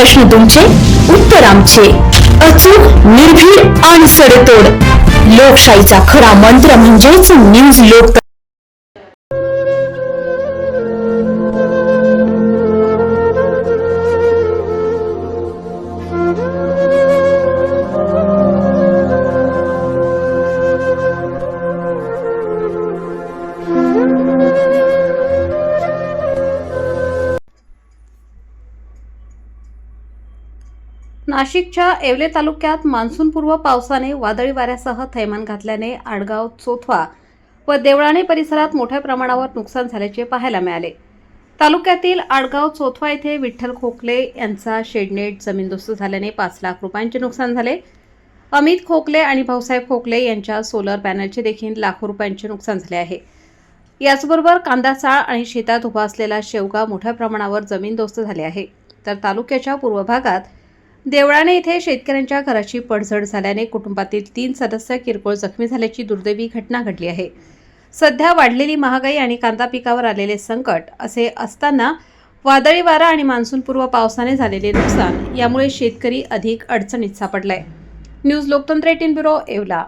प्रश्न तुमचे, उत्तर आमचे. अचूक, निर्भीड आणि सडेतोड. लोकशाहीचा खरा मंत्र म्हणजेच न्यूज लोक. नाशिकच्या येवले तालुक्यात मान्सूनपूर्व पावसाने वादळी वाऱ्यासह थैमान घातल्याने आडगाव, चोथवा व देवळाणे परिसरात मोठ्या प्रमाणावर नुकसान झाल्याचे पाहायला मिळाले. तालुक्यातील आडगाव, चोथवा येथे विठ्ठल खोकले यांचा शेडनेट जमीनदोस्त झाल्याने 5 लाख रुपयांचे नुकसान झाले. अमित खोकले आणि भाऊसाहेब खोकले यांच्या सोलर पॅनलचे देखील लाखो रुपयांचे नुकसान झाले आहे. याचबरोबर कांदा चाळ आणि शेतात उभा असलेला शेवगा मोठ्या प्रमाणावर जमीनदोस्त झाले आहे. तर तालुक्याच्या पूर्व भागात देवळाणे येथे शेतकऱ्यांच्या घराची पडझड झाल्याने कुटुंबातील 3 सदस्य किरकोळ जखमी झाल्याची दुर्दैवी घटना घडली आहे. सध्या वाढलेली महागाई आणि कांदा पिकावर आलेले संकट असे असताना वादळी वारा आणि मान्सूनपूर्व पावसाने झालेले नुकसान यामुळे शेतकरी अधिक अडचणीत सापडलाय. न्यूज लोकतंत्र 18 ब्युरो, येवला.